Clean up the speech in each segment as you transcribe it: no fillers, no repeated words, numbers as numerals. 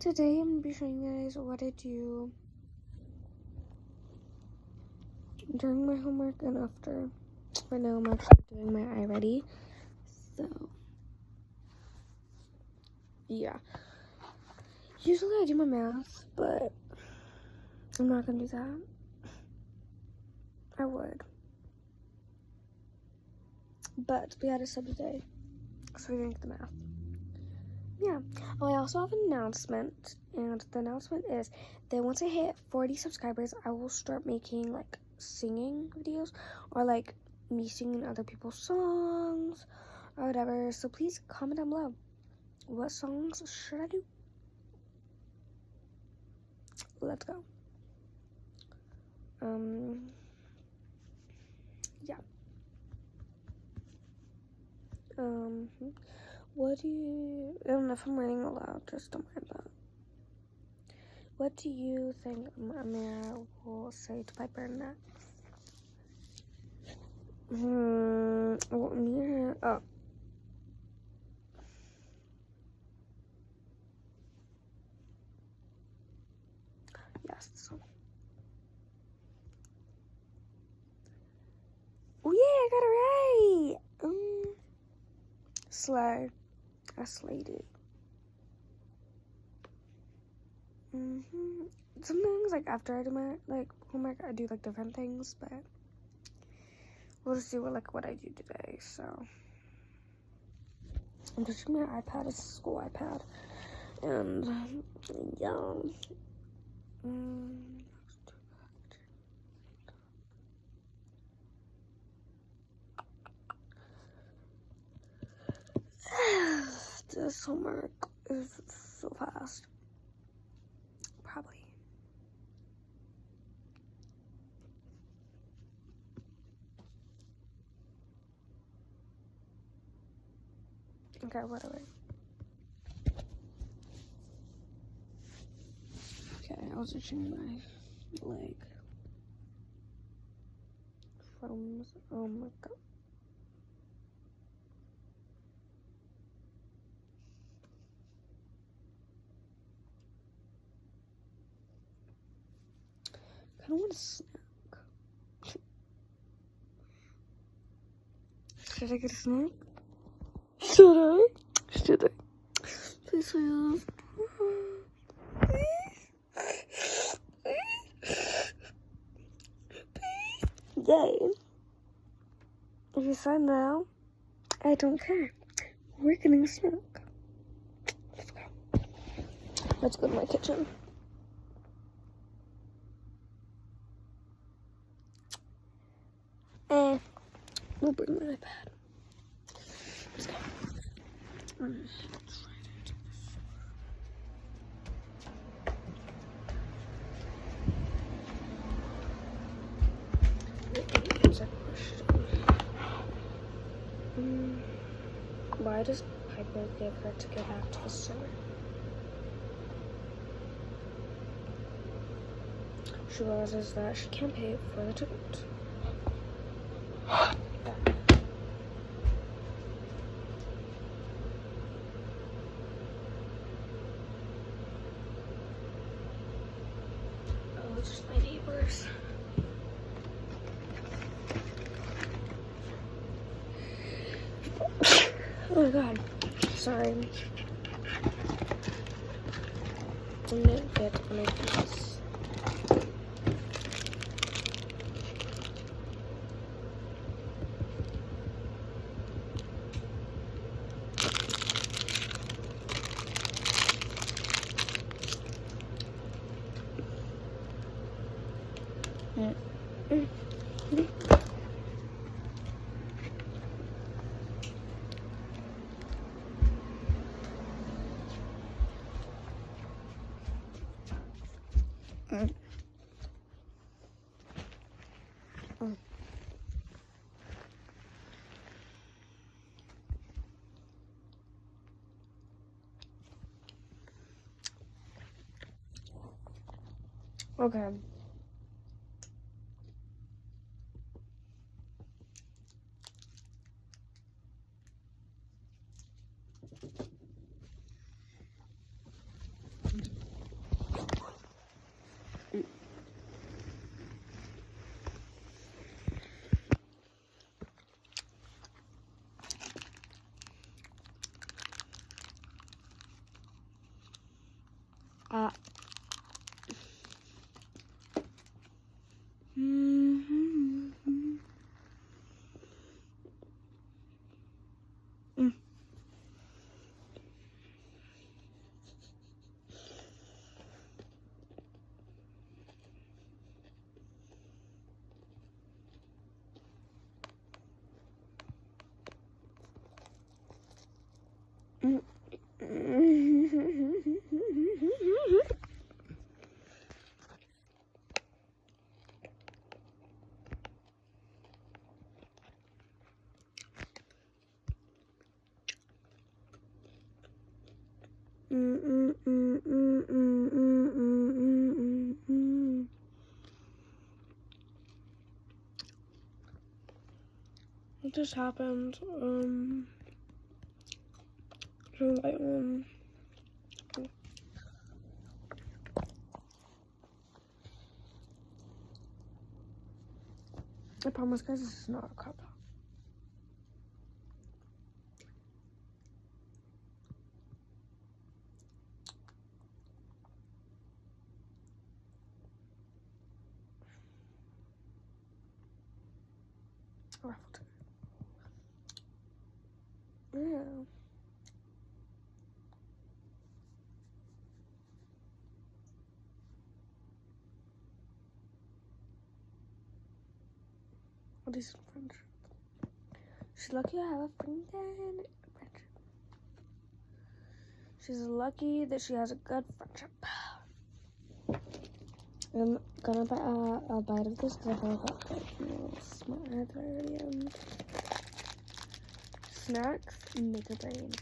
Today I'm going to be showing you guys what I do during my homework and after. Right now I'm actually doing my iReady. So, yeah. Usually I do my math, but I'm not going to do that. I would. But we had a sub today, so we didn't get the math. Yeah. Oh, I also have an announcement, and the announcement is that once I hit 40 subscribers, I will start making, like, singing videos, or, like, me singing other people's songs, or whatever. So please comment down below. What songs should I do? Let's go. Yeah. What do you, I don't know if I'm reading aloud, just don't mind that. What do you think Amira will say to Piper next? Well, Amira, oh. Yes, this one. Oh yeah, I got it right! Slay. I slayed it. Sometimes, like, after I do my, like, homework, I do, like, different things, but we'll just see what I do today, so. I'm just using my iPad, it's a school iPad, and, yeah. This homework is so fast. Probably. Okay, whatever. Okay, I was itching my leg. Oh my god. I kind of want a snack. Should I get a snack? Should I? Should I? Please, please. Yay. If you sign now, I don't care. We're getting a snack. Let's go. Let's go to my kitchen. And we'll bring my iPad. Let's go. Why does Piper give her to go back to the store? She realizes that she can't pay for the ticket. Oh, it's just my neighbors. Oh my god. Sorry. I'm gonna get my piece. Okay. Uh, What just happened? I promise, guys, this is not a crop top. Raffled. Yeah. A decent friendship. She's lucky I have a friend and friendship. She's lucky that she has a good friendship. I'm gonna buy a bite of this because I feel like smart that I already am. Snacks make a brain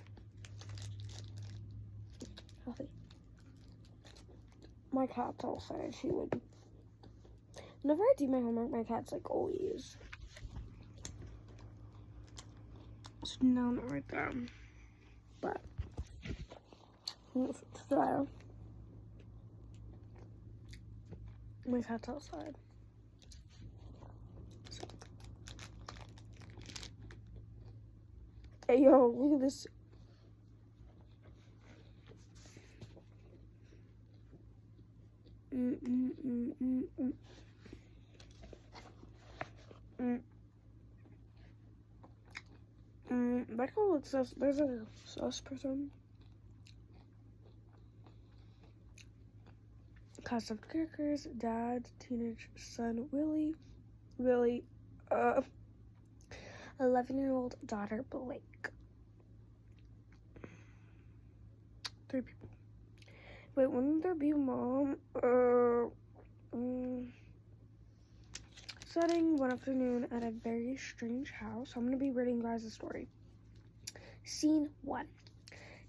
healthy. My cat's outside. She would. Whenever I do my homework, my cat's like always. No, not right there. But let's try. My cat's outside. So. Hey, yo, look at this. Michael looks so, there's a sus person. Cast of characters, dad, teenage son, Willie, 11-year-old daughter, Blake. 3 people. Wait, wouldn't there be mom? Setting one afternoon at a very strange house. I'm going to be reading guys a story. Scene 1.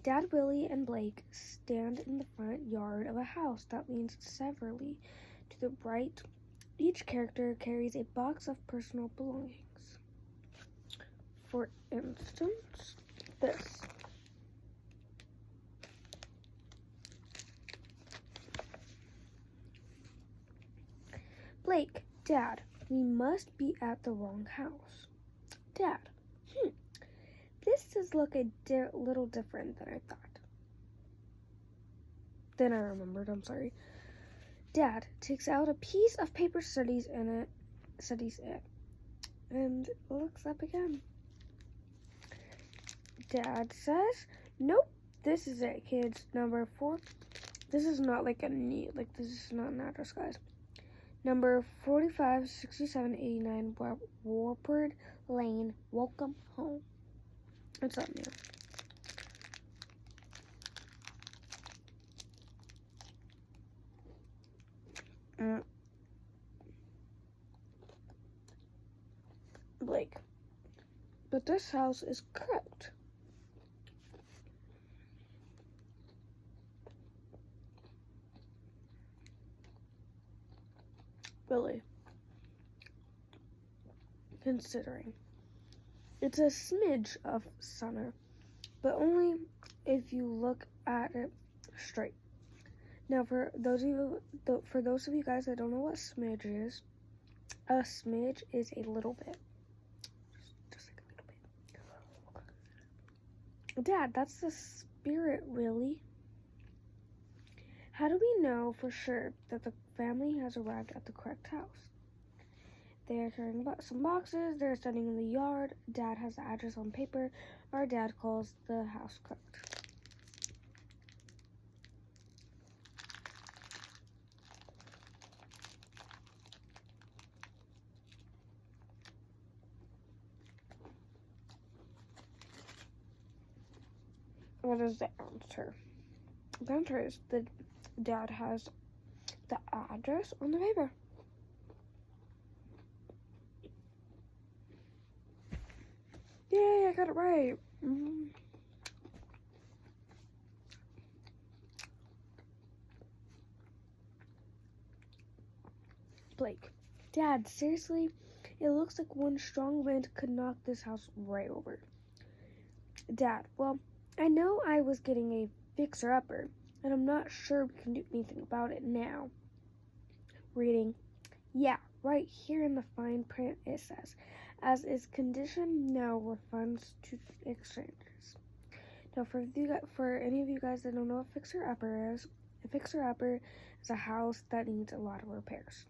Dad, Willie, and Blake stand in the front yard of a house that leans severely to the right. Each character carries a box of personal belongings. For instance, this. Blake, Dad, we must be at the wrong house. Dad, this does look a little different than I thought. Then I remembered, I'm sorry. Dad takes out a piece of paper, studies it, and looks up again. Dad says, nope, this is it, kids. Number 4. This is not like a neat, like this is not an address, guys. Number 456789 Warford Lane. Welcome home. What's up, man? Blake. But this house is correct. Really. Considering. It's a smidge of Summer, but only if you look at it straight. Now, for those of you guys that don't know what smidge is, a smidge is a little bit. Just like a little bit. Dad, that's the spirit, Willie. How do we know for sure that the family has arrived at the correct house? They are carrying some boxes. They're standing in the yard. Dad has the address on paper. Our dad calls the house correct. What is the answer? The answer is that Dad has the address on the paper. Yay, I got it right. Blake. Dad, seriously? It looks like one strong wind could knock this house right over. Dad, well, I know I was getting a fixer-upper, and I'm not sure we can do anything about it now. Reading. Yeah, right here in the fine print it says, as is condition, no refunds to exchangers. Now, for any of you guys that don't know what fixer-upper is, a fixer-upper is a house that needs a lot of repairs.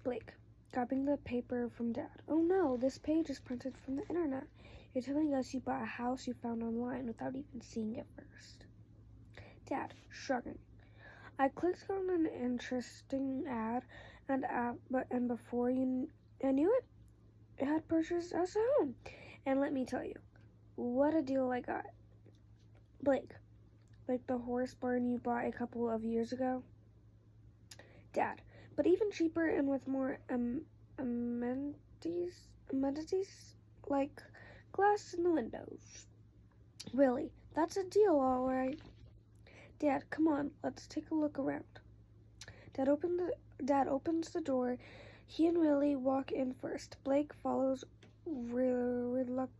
Blake, grabbing the paper from Dad. Oh no, this page is printed from the internet. You're telling us you bought a house you found online without even seeing it first. Dad, shrugging. I clicked on an interesting ad, and before I knew it, it had purchased us a home. And let me tell you, what a deal I got. Blake, like the horse barn you bought a couple of years ago? Dad, but even cheaper and with more amenities like glass in the windows. Really, that's a deal, all right. Dad, come on, let's take a look around. Dad opens the door. He and Willie walk in first. Blake follows reluctantly.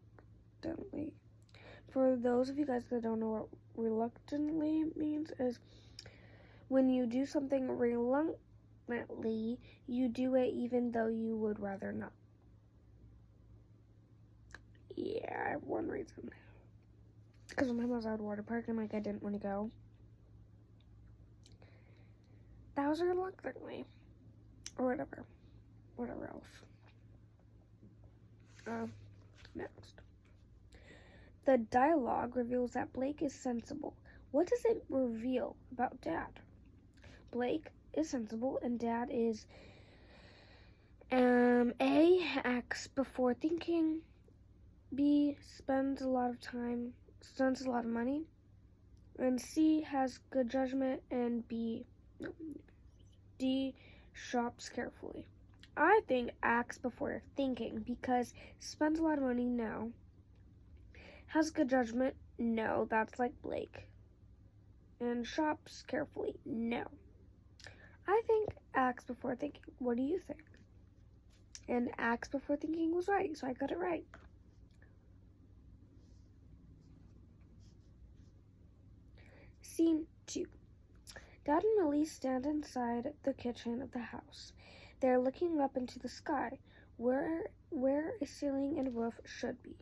For those of you guys that don't know what reluctantly means, is when you do something reluctantly, you do it even though you would rather not. Yeah, I have one reason. Because sometimes I was at a water park and I didn't want to go. That was reluctantly. Or whatever. Whatever else. Next. The dialogue reveals that Blake is sensible. What does it reveal about Dad? Blake is sensible and Dad is A, acts before thinking, B, spends a lot of money, and C, has good judgment, and D, shops carefully. I think acts before thinking because spends a lot of money, no. Has good judgment, no, that's like Blake. And shops carefully, no. I think acts before thinking. What do you think? And acts before thinking was right, so I got it right. Scene 2. Dad and Millie stand inside the kitchen of the house. They are looking up into the sky, where a ceiling and roof should be.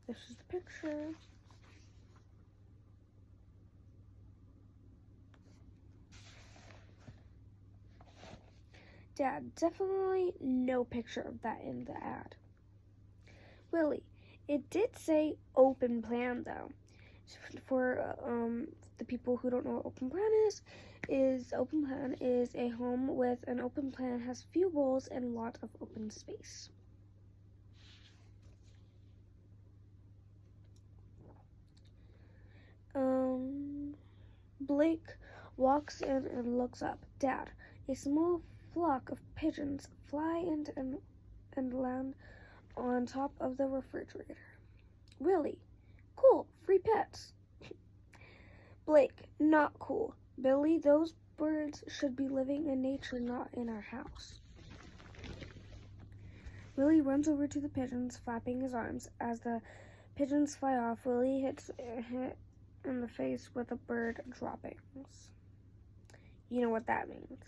This is the picture. Dad, definitely no picture of that in the ad. Willie, it did say open plan though. For the people who don't know what open plan is a home with an open plan, has few walls and a lot of open space. Blake walks in and looks up. Dad, a small flock of pigeons fly in and land on top of the refrigerator. Willie, cool, free pets. Blake, not cool. Billy, those birds should be living in nature, not in our house. Willie runs over to the pigeons, flapping his arms. As the pigeons fly off, Willie hits in the face with a bird droppings. You know what that means.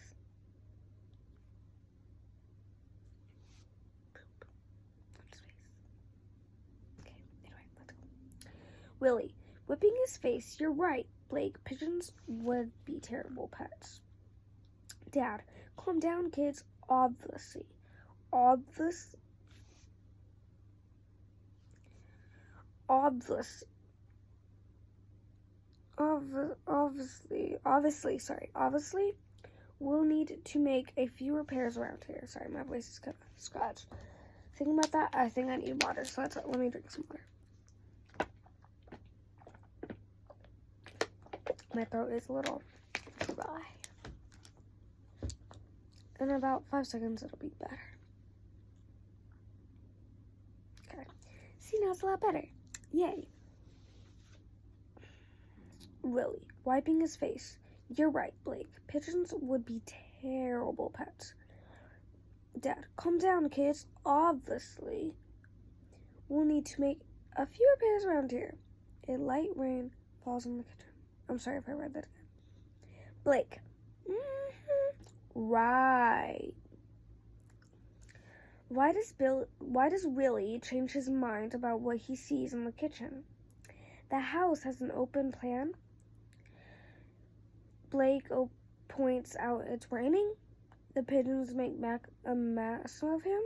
Okay, anyway, Willie, whipping his face. You're right, Blake. Pigeons would be terrible pets. Dad, calm down, kids. Obviously. Obviously. Obviously, we'll need to make a few repairs around here. Sorry, my voice is kind of scratched. Thinking about that, I think I need water, so let me drink some water. My throat is a little dry. In about 5 seconds, it'll be better. Okay. See, now it's a lot better. Yay. Willie, wiping his face. You're right, Blake. Pigeons would be terrible pets. Dad, calm down, kids. Obviously, we'll need to make a few repairs around here. A light rain falls in the kitchen. I'm sorry if I read that again. Blake. Right. Why does Willie change his mind about what he sees in the kitchen? The house has an open plan. Blake points out it's raining. The pigeons make a mess of him.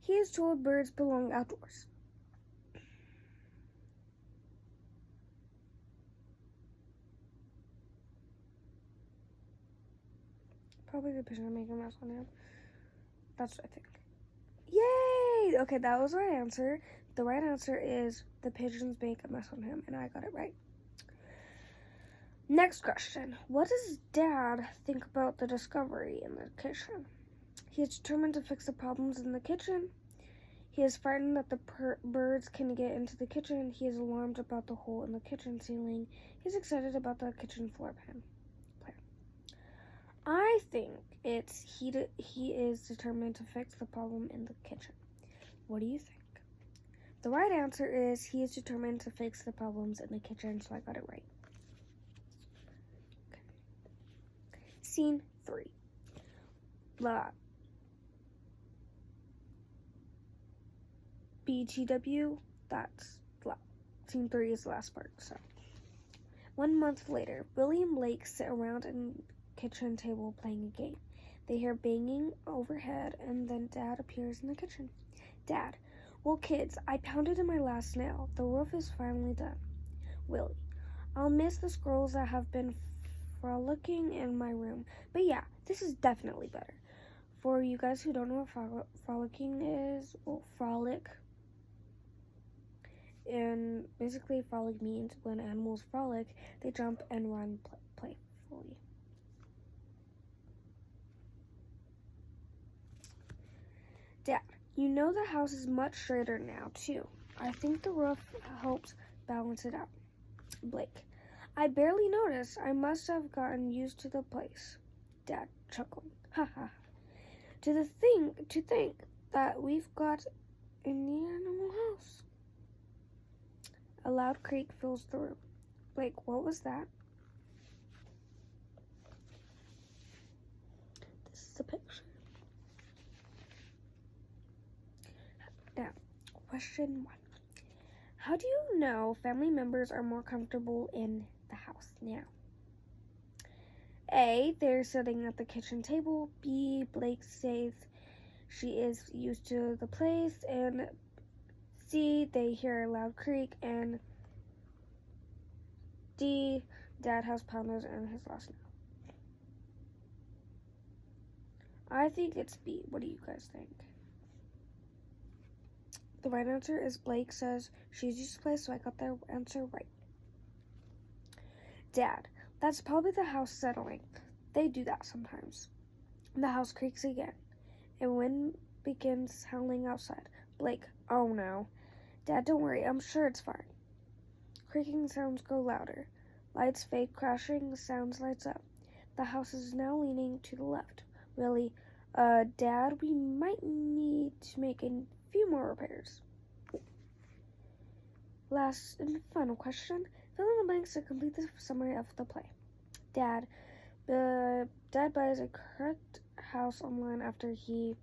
He is told birds belong outdoors. Probably the pigeons make a mess on him. That's what I think. Yay! Okay, that was the right answer. The right answer is the pigeons make a mess on him, and I got it right. Next question. What does Dad think about the discovery in the kitchen? He is determined to fix the problems in the kitchen. He is frightened that the birds can get into the kitchen. He is alarmed about the hole in the kitchen ceiling. He is excited about the kitchen floor plan. I think it's he is determined to fix the problem in the kitchen. What do you think? The right answer is he is determined to fix the problems in the kitchen, so I got it right. Okay. Scene 3. BTW, Scene 3 is the last part, so. 1 month later, Willie and Blake sit around and kitchen table playing a game. They hear banging overhead, and then Dad appears in the kitchen. Dad, well, kids, I pounded in my last nail. The roof is finally done. Willie, I'll miss the squirrels that have been frolicking in my room. But yeah, this is definitely better. For you guys who don't know what frolicking is, well, frolic. And basically, frolic means when animals frolic, they jump and run playfully. Dad, you know the house is much straighter now, too. I think the roof helps balance it out. Blake, I barely noticed. I must have gotten used to the place. Dad, chuckling. Ha ha. To think that we've got a neat animal house. A loud creak fills the room. Blake, what was that? This is a picture. Now, question 1. How do you know family members are more comfortable in the house now? A, they're sitting at the kitchen table. B, Blake says she is used to the place. And C, they hear a loud creak. And D, Dad has pounders in his last nail. I think it's B. What do you guys think? The right answer is Blake says she's used to the place, so I got the answer right. Dad, that's probably the house settling. They do that sometimes. The house creaks again, and wind begins howling outside. Blake, oh no. Dad, don't worry, I'm sure it's fine. Creaking sounds grow louder. Lights fade, crashing, the sounds lights up. The house is now leaning to the left. Really, Dad, we might need to make a few more repairs. Last and final question. Fill in the blanks to complete the summary of the play. Dad buys a correct house online after he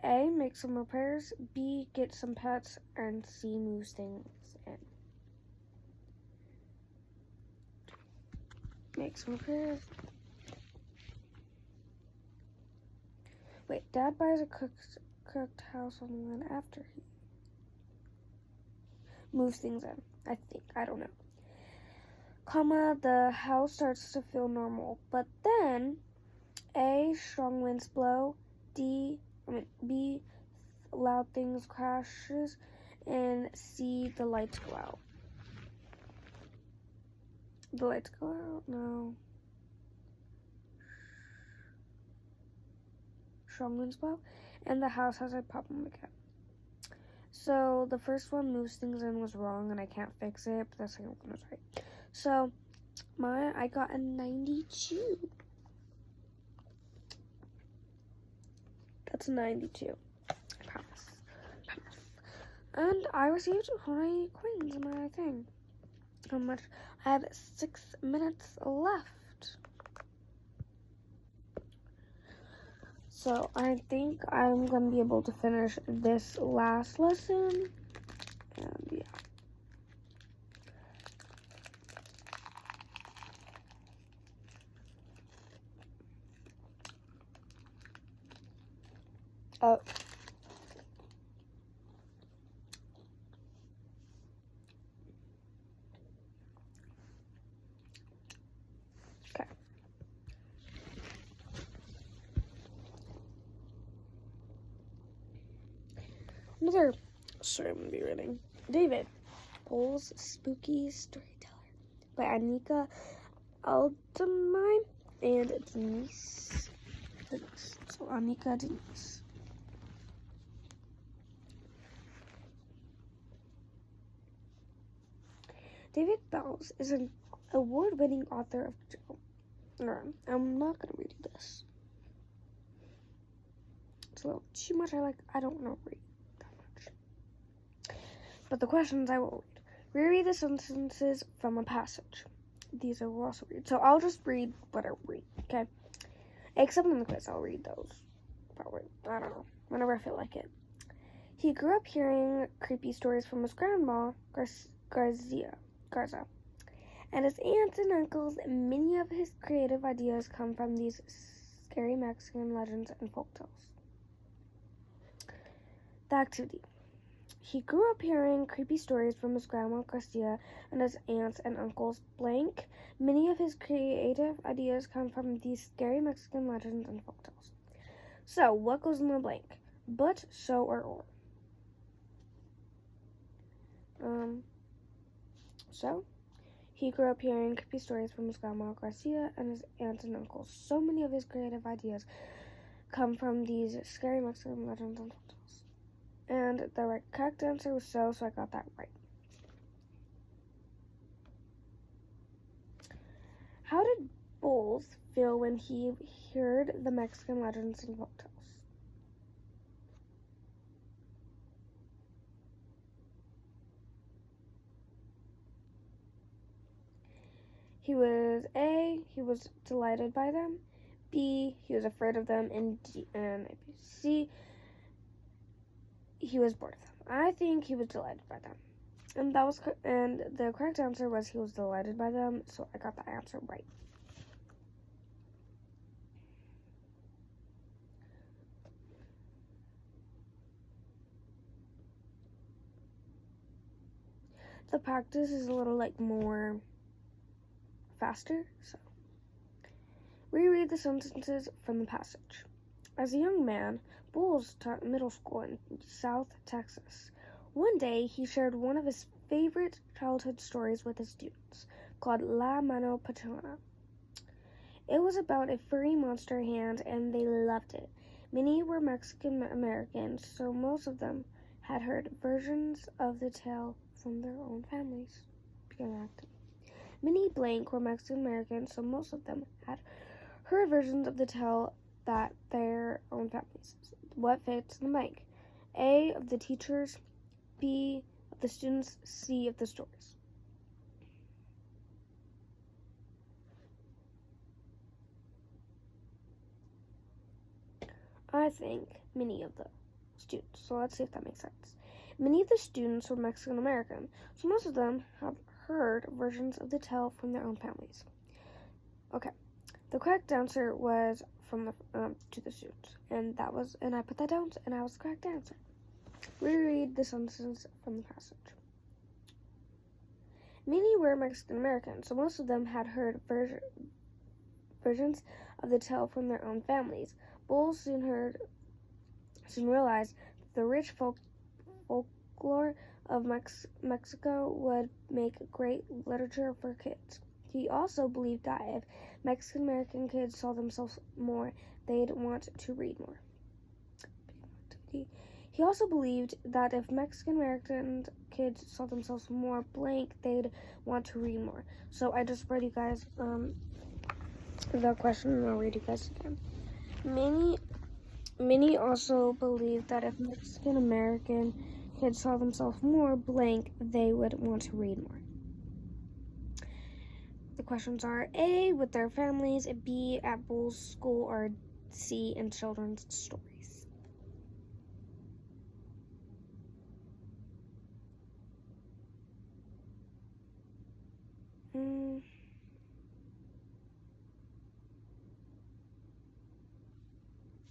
A, make some repairs, B, get some pets, and C, move things in. Make some repairs. Wait, Dad buys a cooked house on the land after he moves things in. I think. I don't know. Comma, the house starts to feel normal. But then, A, strong winds blow. B, loud things crashes. And C, the lights go out. The lights go out? No. Strong winds blow. And the house has a problem again. So the first one, moves things in, was wrong and I can't fix it, but the second one was right. So I got a 92. That's a 92. I promise. And I received 20 coins in my thing. How much? I have 6 minutes left. So I think I'm going to be able to finish this last lesson. And yeah. Oh. Okay. Another story I'm going to be reading. David, Bull's Spooky Storyteller by Anika Aldemine and Denise. So Anika Denise. David Bells is an award-winning author of I'm not going to read this. It's a little too much. I don't know read that much. But the questions I will read. Reread the sentences from a passage. These I will also read. So I'll just read what I read, okay? Except in the quiz, I'll read those. Probably. I don't know. Whenever I feel like it. He grew up hearing creepy stories from his grandma, Garza. And his aunts and uncles. Many of his creative ideas come from these scary Mexican legends and folktales. The activity. He grew up hearing creepy stories from his grandma Garcia and his aunts and uncles blank. Many of his creative ideas come from these scary Mexican legends and folktales. So, what goes in the blank? But, so, or. So, he grew up hearing creepy stories from his grandma Garcia and his aunts and uncles. So many of his creative ideas come from these scary Mexican legends and folktales. And the correct answer was so I got that right. How did Bowles feel when he heard the Mexican legends and folktales? He was A, he was delighted by them. B, he was afraid of them. And C, he was bored of them. I think he was delighted by them. And the correct answer was he was delighted by them, so I got the answer right. The practice is a little more faster, so reread the sentences from the passage. As a young man, Bowles taught middle school in South Texas. One day, he shared one of his favorite childhood stories with his students, called La Mano Patrona. It was about a furry monster hand, and they loved it. Many were Mexican Americans, so most of them had heard versions of the tale from their own families. Many blank were Mexican Americans, so most of them had heard versions of the tale that their own families. What fits in the blank? A, of the teachers, B, of the students, C, of the stories. I think many of the students. So let's see if that makes sense. Many of the students were Mexican American, so most of them have heard versions of the tale from their own families. Okay, the correct answer was from the to the students, and I put that down, and that was the correct answer. Reread the sentences from the passage. Many were Mexican American, so most of them had heard versions of the tale from their own families. Bowles soon realized that the rich folklore of Mexico would make great literature for kids. He also believed that if Mexican American kids saw themselves more, they'd want to read more. He also believed that if Mexican American kids saw themselves more blank, they'd want to read more. So I just read you guys the question, and I'll read you guys again. Many also believed that if Mexican American kids saw themselves more blank, they would want to read more. The questions are A, with their families, B, at Bowles School, or C, in children's stories.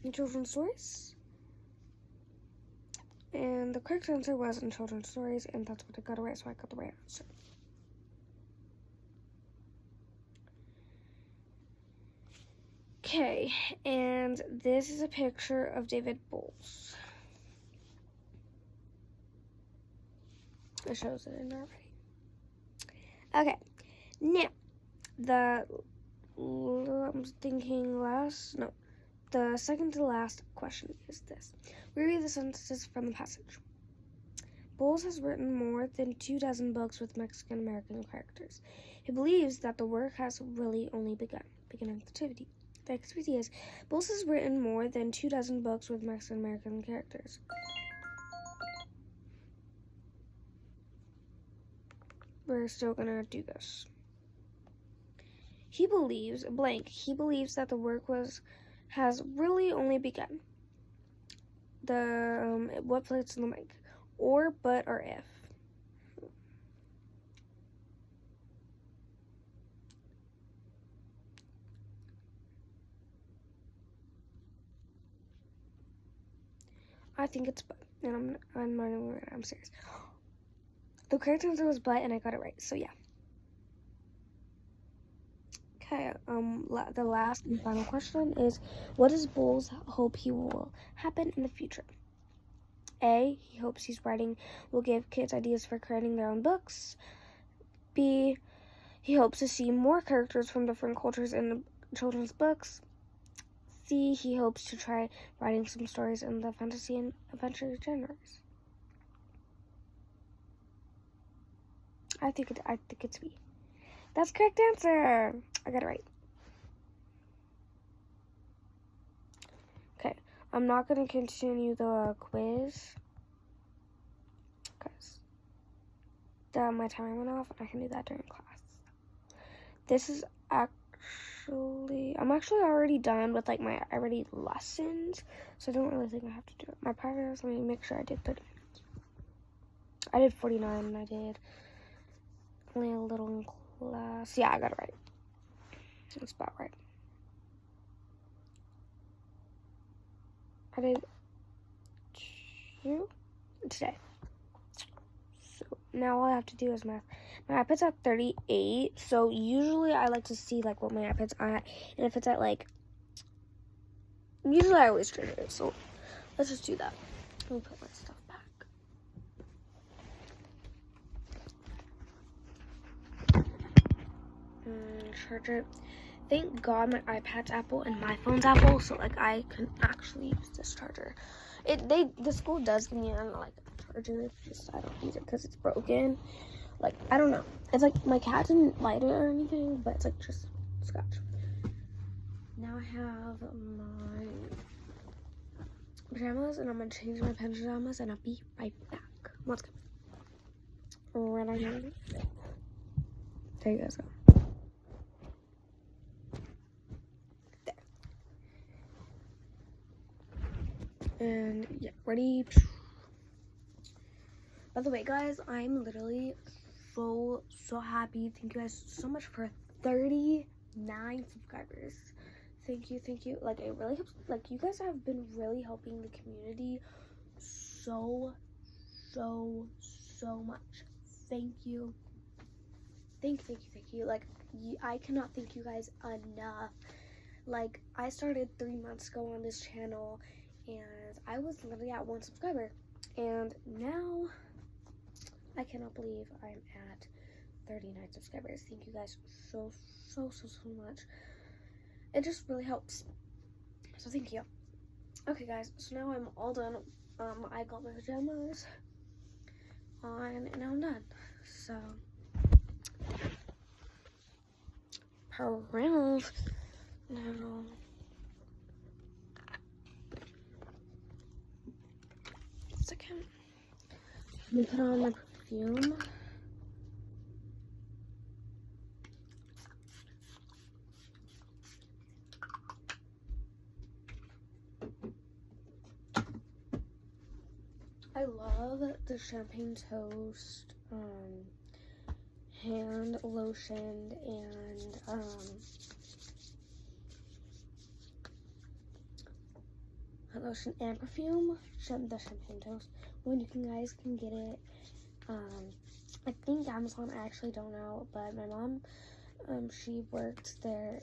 In children's stories. And the correct answer was in children's stories, and that's what I got right, so I got the right answer. Okay, and this is a picture of David Bowles. It shows it in there already. Okay, now, the second to last question is this. Reread the sentences from the passage. Bowles has written more than 24 books with Mexican American characters. He believes that the work has really only begun. Beginning activity. The activity is, Bowles has written more than 24 books with Mexican American characters. We're still gonna do this. He believes that the work has really only begun. What place in the mic? Or, but, or if. I think it's but, and I'm serious. The correct answer was but, and I got it right. So yeah. Okay. The last and final question is, what does Bowles hope he will happen in the future? A, he hopes his writing will give kids ideas for creating their own books. B, he hopes to see more characters from different cultures in the children's books. C, he hopes to try writing some stories in the fantasy and adventure genres. I think it's B. That's the correct answer. I got it right. Okay, I'm not going to continue the quiz because my timer went off, and I can do that during class. This is I'm actually already done with like my lessons, so I don't really think I have to do it. My progress, let me make sure I did 30 minutes. I did 49, and I did only a little in class. Yeah, I got it right. That's about right. I did 2 today. So now all I have to do is math. My iPad's at 38, so usually I like to see like what my iPad's at, and if it's at like, usually I always trigger it, so let's just do that. Let me put my stuff back. Charger. Thank God my iPad's Apple and my phone's Apple, so like I can actually use this charger. The school does give me a charger, it's just I don't use it because it's broken. Like, I don't know. It's like my cat didn't light it or anything, but it's like just scotch. Now I have my pajamas, and I'm gonna change my pajamas, and I'll be right back. Let's go. Right on here. There you guys go. And yeah, ready. By the way, guys, I'm literally so happy. Thank you guys so much for 39 subscribers. Thank you. Like, it really helps. Like, you guys have been really helping the community so much. Thank you. Thank you. Like, I cannot thank you guys enough. Like, I started 3 months ago on this channel, and I was literally at 1 subscriber, and now I cannot believe I'm at 39 subscribers. Thank you guys so much. It just really helps. So thank you. Okay, guys. So now I'm all done. I got my pajamas on, and now I'm done. So, Reynolds. Now, second. Let me put on my perfume. I love the Champagne Toast hand lotion and lotion and perfume, the Champagne Toast. When you guys can get it, I think Amazon. I actually don't know, but my mom, she works there.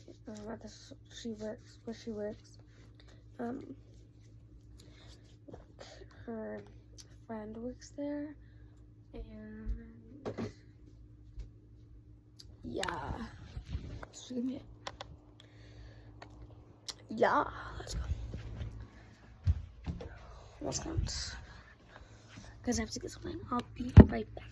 At this, she works where she works. Her friend works there, and yeah, so give me it. Yeah, let's go. Let's go. Because I have to get something. I'll be right back.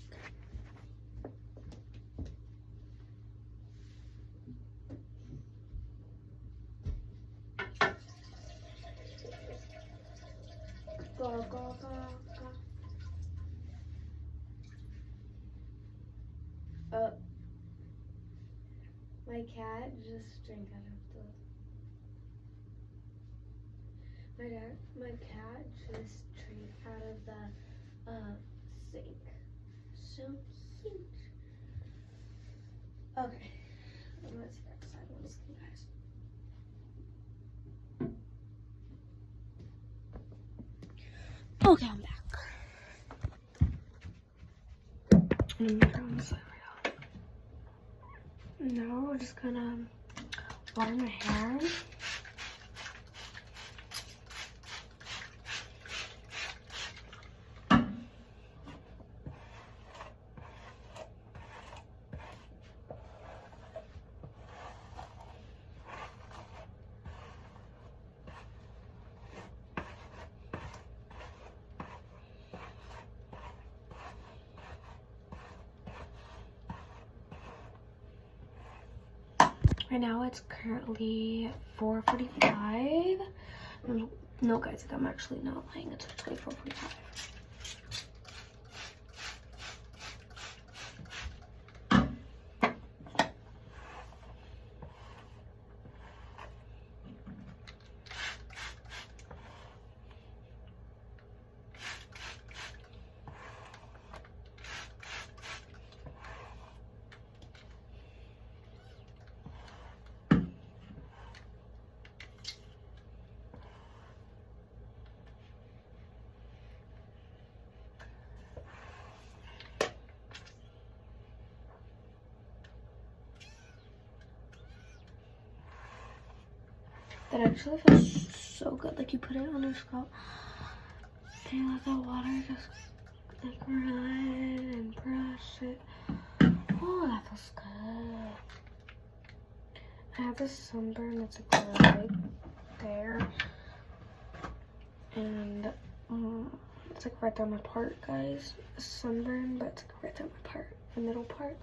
Go. My cat just drank out of the. My cat just drank out of the sink. So cute. Okay, I'm gonna take that aside one second, guys. Okay, I'm back. I'm gonna put on the side right now. Now we're just gonna water my hair. Right now it's currently 4:45. No guys, I'm actually not lying. It's actually 4:45. That actually feels so good. Like, you put it on your scalp and you let the water just like run and brush it. Oh, that feels good. I have this sunburn that's like right there, and it's like right down my part, guys. A sunburn, but it's like right down my part, the middle part.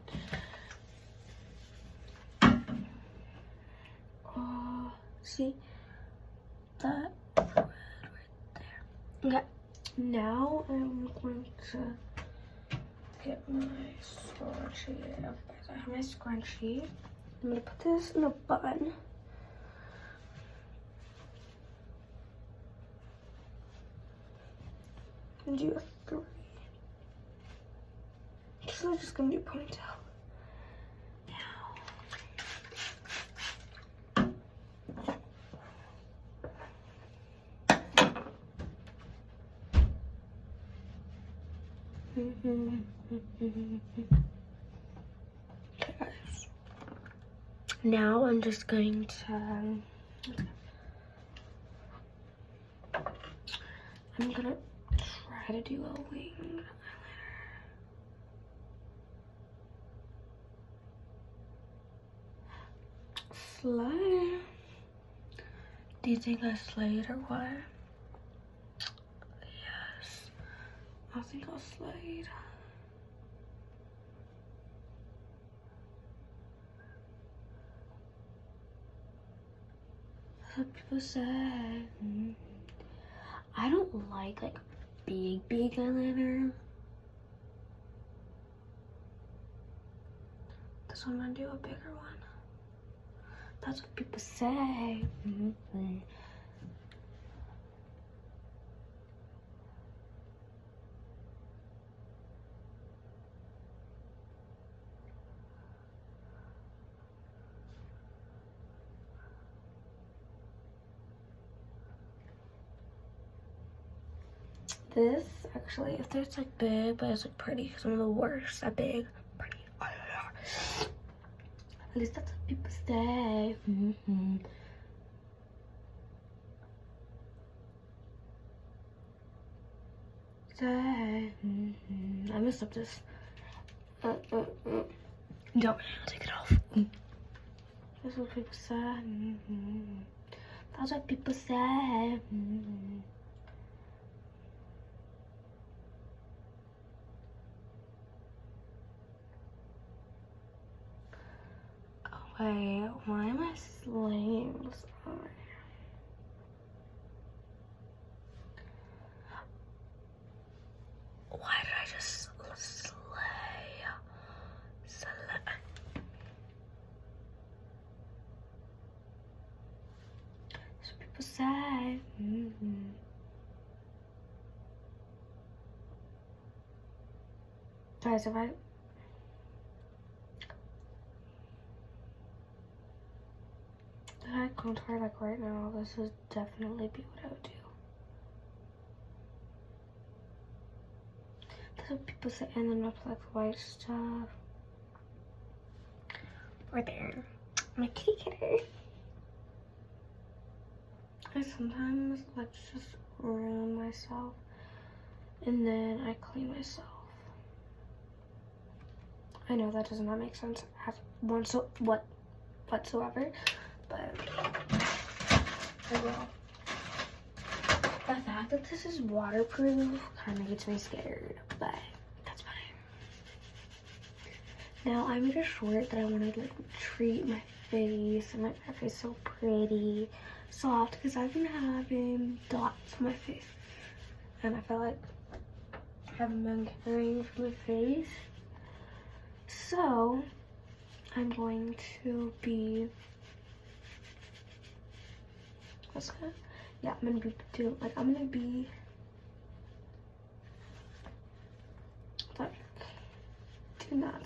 Oh, see that red right there. Okay, now I'm going to get my scrunchie. I have my scrunchie. I'm gonna put this in a bun. I'm gonna do a 3. So I'm just gonna do a ponytail. Okay, guys. Now I'm just going to I'm gonna try to do a wing eyeliner. Slay. Do you think I slayed or what? Yes. I think I slayed. That's what people say. I don't like big eyeliner. So I'm gonna do a bigger one. That's what people say. This actually, if it's big, but it's pretty, because I'm the worst at big, pretty. At least that's what people say. I messed up this. Don't take it off. That's what people say. That's what people say. Wait, why am I slaying this eye? Why did I just slay? That's what people say. Guys, if I contour right now, this would definitely be what I would do. That's what people say, and then I the white stuff. Right there. My kitty kitty. I sometimes just ruin myself, and then I clean myself. I know that does not make sense whatsoever, but I will. The fact that this is waterproof kind of gets me scared, but that's fine. Now I made a short that I wanted to treat my face and make my face so pretty, soft, because I've been having dots on my face, and I felt like I haven't been caring for my face. So I'm going to be, I'm gonna be doing that.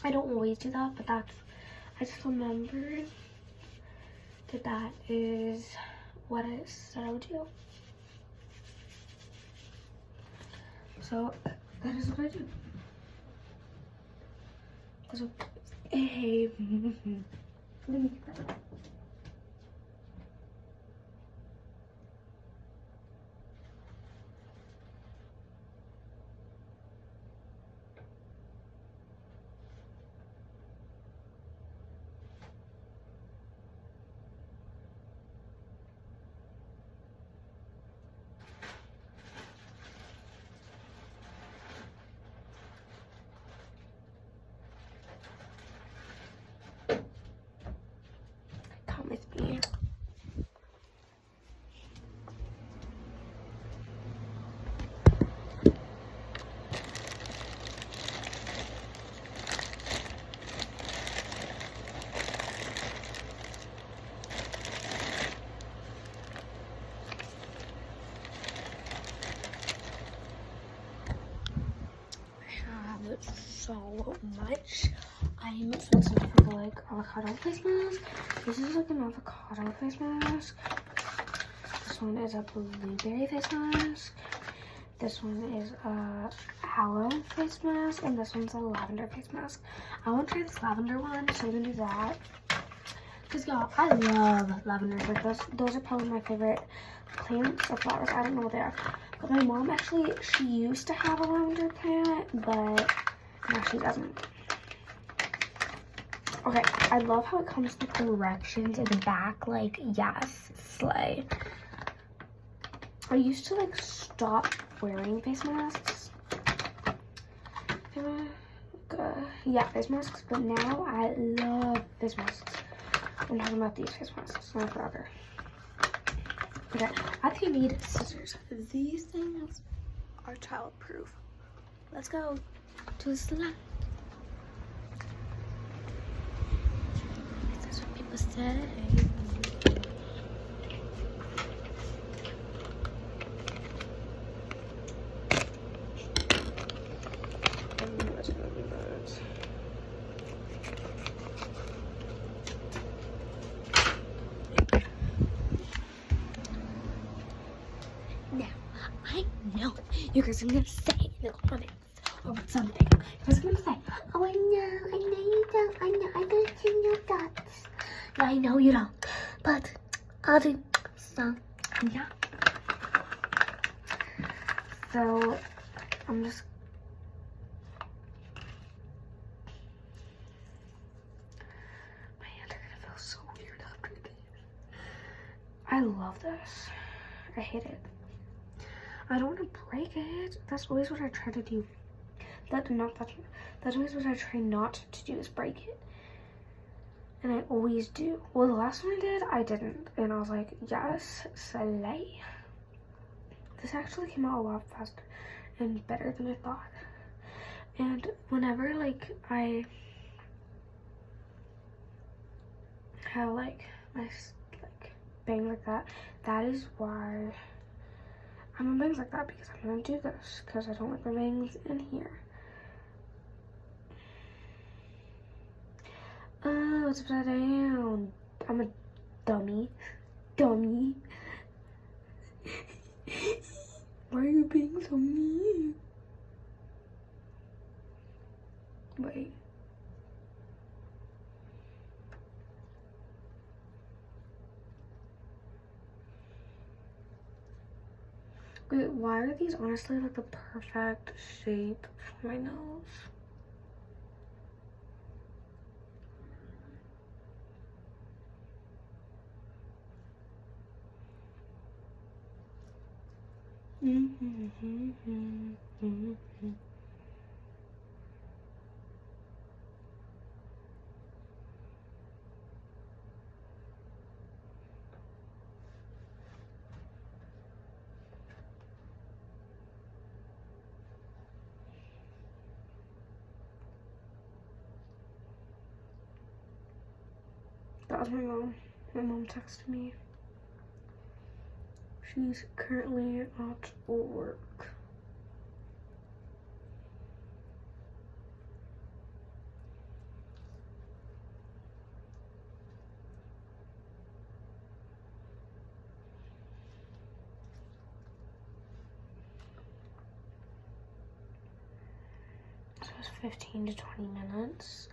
I don't always do that, but I just remembered that is what I said I would do. So that is what I do. So, hey, let me get that. it so much. I'm so excited for the like avocado face mask. This is like an avocado face mask. This one is a blueberry face mask. This one is a aloe face mask, and this one's a lavender face mask. I want to try this lavender one, so I'm gonna do that. Cause y'all, I love lavender. Like those are probably my favorite plants or flowers. I don't know what they are, but my mom actually, she used to have a lavender plant, but now she doesn't. Okay, I love how it comes with directions in the back. Like, yes, slay. I used to like stop wearing face masks. Yeah, face masks, but now I love face masks. I'm talking about these face masks, not forever. Okay, I think I need scissors. These things are childproof. Let's go to the salon. That's what people say. Now, I know you guys are gonna say in the comments or something. You guys are gonna say, oh, I know you don't, I don't see your dots. No, I know you don't, but I'll do some, yeah. So, I'm just, my hands are gonna feel so weird after this. I love this. I hate it. I don't want to break it. That's always what I try to do. That's always what I try not to do, is break it. And I always do. Well, the last one I did, I didn't. And I was like, yes, slay. This actually came out a lot faster and better than I thought. And whenever like I have like my like bang like that, that is why I'm on bangs like that, because I'm gonna do this because I don't like my bangs in here. Oh, it's upside down. I'm a dummy. Dummy. Why are you being so mean? Wait. Wait, why are these honestly like the perfect shape for my nose? That was my mom. My mom texted me. She's currently at work. So it's 15 to 20 minutes.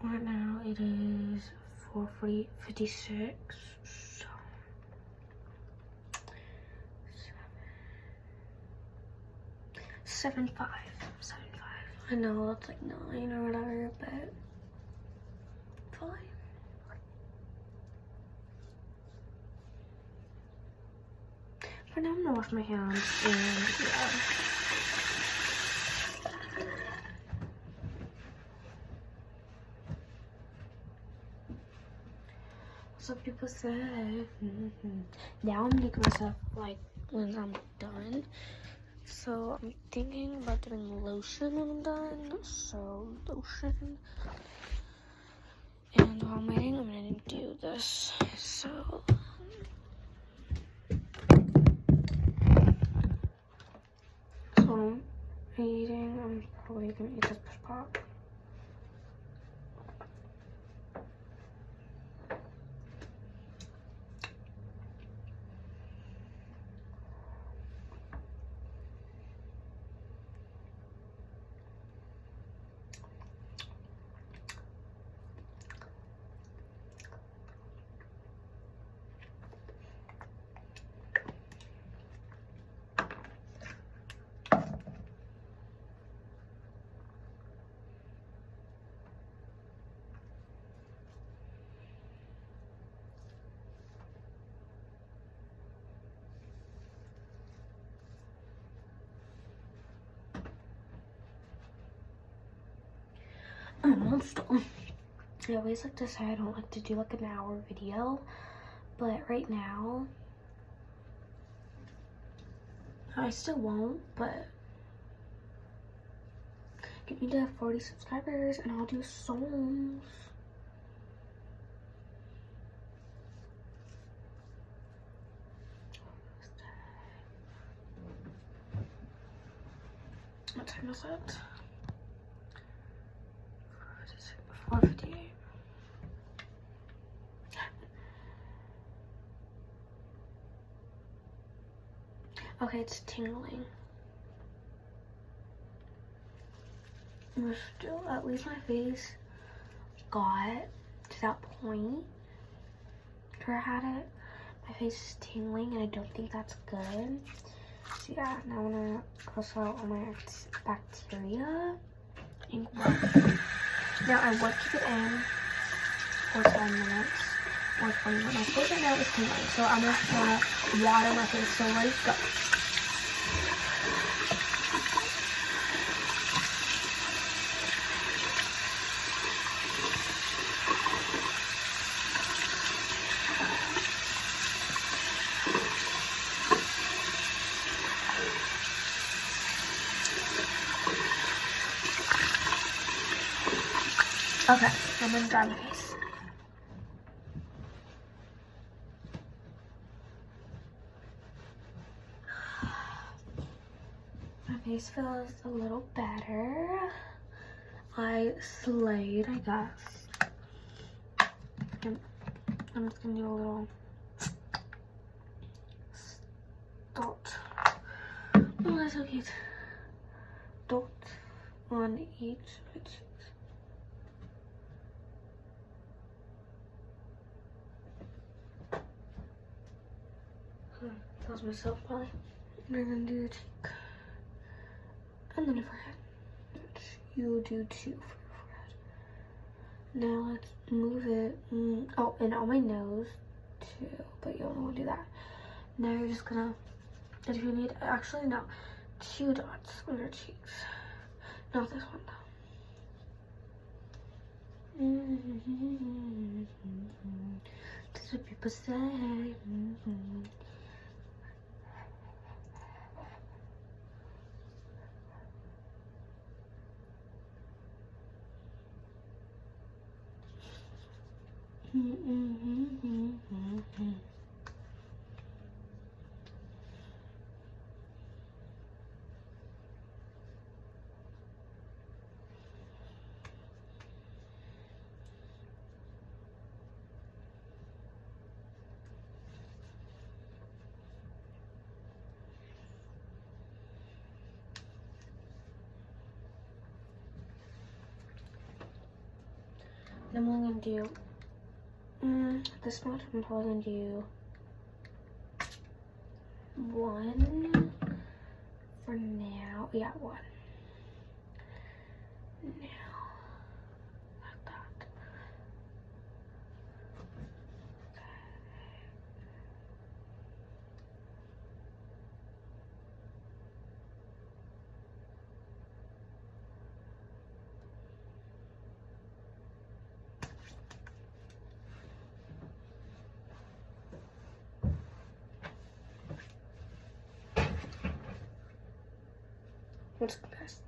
Right now it is 4:56. So 7:05. I know it's like 9 or whatever, but fine. For now, I'm gonna wash my hands and yeah. So people say, Now I'm making myself like when I'm done. So I'm thinking about doing lotion when I'm done. So lotion. And while I'm waiting, I'm gonna do this. So eating. I'm probably gonna eat this push pop. I'm a monster. I always like to say I don't like to do like an hour video, but right now I still won't, but get me to 40 subscribers and I'll do songs. What time is it? 4:58. Okay, it's tingling. We're still, at least my face got to that point where I had it. My face is tingling and I don't think that's good. So yeah, now I'm gonna gross out all my bacteria. Now I would keep it in for 10 minutes or 20 minutes. My face right now is tingling, so I'm just gonna water my face. So ready, go. Okay, I'm gonna dry my face. My face feels a little better. I slayed, I guess. I'm just gonna do a little dot. Oh, that's so cute. Dot on each. That was myself, probably. And I'm gonna do the cheek. And then the forehead. Which you do too for your forehead. Now let's move it. Oh, and on my nose too. But you only want to do that. Now you're just gonna, if you need, actually no, 2 dots on your cheeks. Not this one though. That's what people say. Then I'm only gonna do this much. I'm probably gonna do 1 for now. Yeah, 1. Now, like that. What's the best?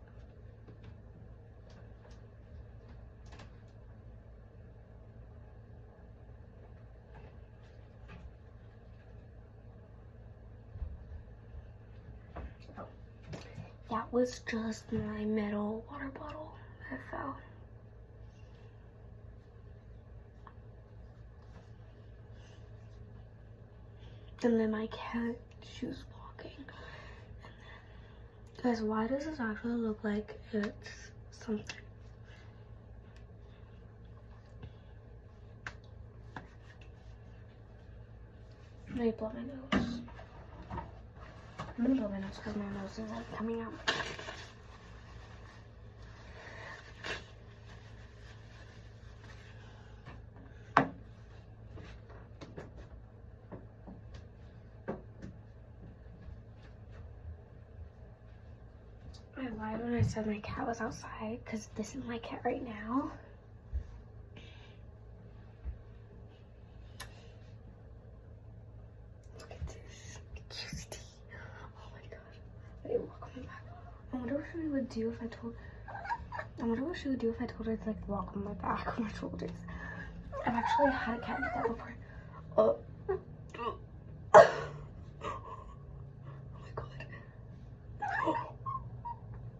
That was just my metal water bottle that fell. And then my cat, she was walking. And then, guys, why does this actually look like it's something? Let me blow my nose. I'm gonna blow my nose because my nose is like coming out. I lied when I said my cat was outside because this is my cat right now. Look at this. Cutie. Oh my god. Wait, welcome back. I wonder what she would do if I told her to like walk on my back or my shoulders. I've actually had a cat do that before. Oh.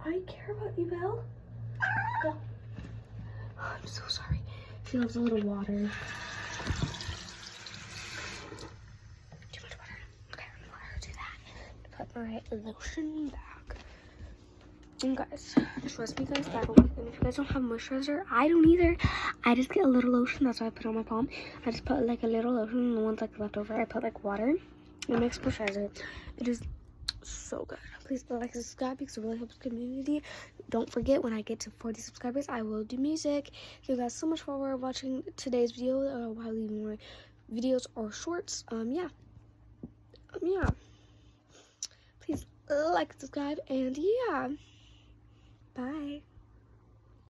I care about you, Belle. Go. Oh, I'm so sorry. She loves a little water. Too much water. Okay, I'm gonna let her do that. Put my lotion back. And guys, trust me guys, that will work. And if you guys don't have moisturizer, I don't either. I just get a little lotion. That's why I put it on my palm. I just put like a little lotion, and the ones like left over, I put like water. It makes moisturizer. It is so good. Please like and subscribe because it really helps the community. Don't forget, when I get to 40 subscribers, I will do music. Thank you guys so much for watching today's video. While leaving more videos or shorts. Yeah. Please like, subscribe, and yeah. Bye.